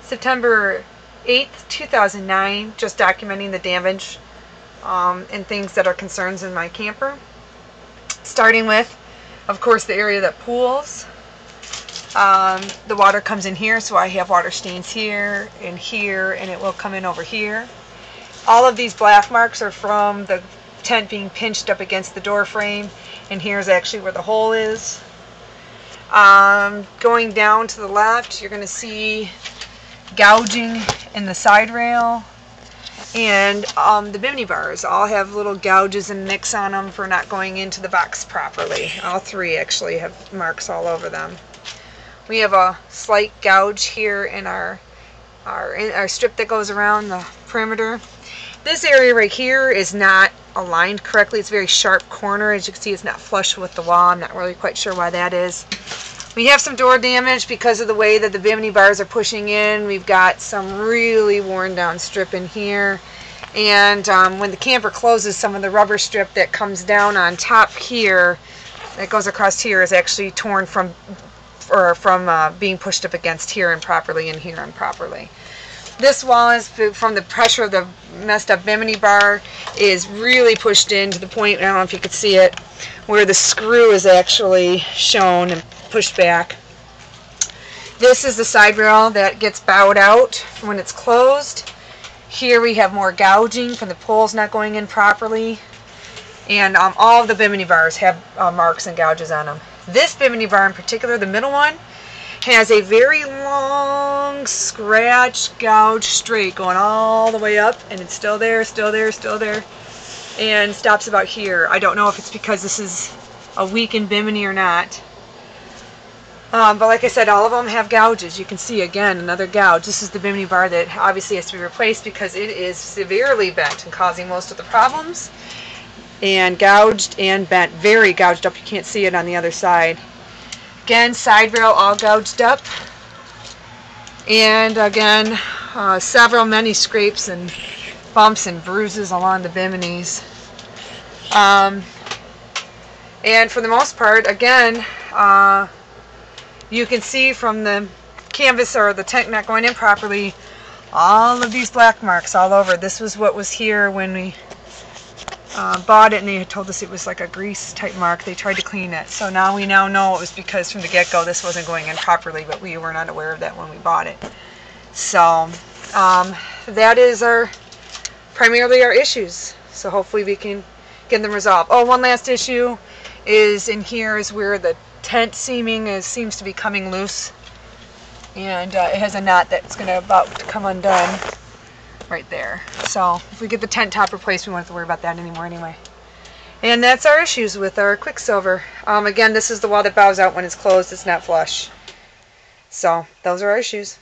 September 8th, 2009, just documenting the damage and things that are concerns in my camper. Starting with, of course, the area that pools. The water comes in here, so I have water stains here, and it will come in over here. All of these black marks are from the tent being pinched up against the door frame, and here's actually where the hole is. Going down to the left, you're going to see gouging in the side rail, and the bimini bars all have little gouges and nicks on them for not going into the box properly. All three actually have marks all over them. We have a slight gouge here in our strip that goes around the perimeter. This area right here is not aligned correctly. It's a very sharp corner. As you can see, it's not flush with the wall. I'm not really quite sure why that is. We have some door damage because of the way that the bimini bars are pushing in. We've got some really worn down strip in here. And when the camper closes, some of the rubber strip that comes down on top here, that goes across here, is actually torn from being pushed up against here improperly and here improperly. This wall is, from the pressure of the messed up bimini bar, is really pushed in to the point, I don't know if you could see it, where the screw is actually shown and pushed back. This is the side rail that gets bowed out when it's closed. Here we have more gouging from the poles not going in properly. And all of the bimini bars have marks and gouges on them. This bimini bar in particular, the middle one, has a very long scratch gouge straight going all the way up, and it's still there, still there, still there, and stops about here. I don't know if it's because this is a weakened bimini or not. But like I said, all of them have gouges. You can see again another gouge. This is the bimini bar that obviously has to be replaced because it is severely bent and causing most of the problems. And gouged and bent, very gouged up. You can't see it on the other side. Again, side rail all gouged up. And again, many scrapes and bumps and bruises along the biminis. And for the most part, again, you can see from the canvas or the tent not going in properly, all of these black marks all over. This was what was here when we bought it, and they had told us it was like a grease type mark. They tried to clean it. So now we know it was because from the get-go this wasn't going in properly, but we were not aware of that when we bought it. So that is primarily our issues. So hopefully we can get them resolved. Oh, one last issue is in here is where the tent seaming seems to be coming loose, and it has a knot that's about to come undone right there. So if we get the tent top replaced, we won't have to worry about that anymore anyway. And that's our issues with our Quicksilver. Again, this is the wall that bows out when it's closed. It's not flush. So those are our issues.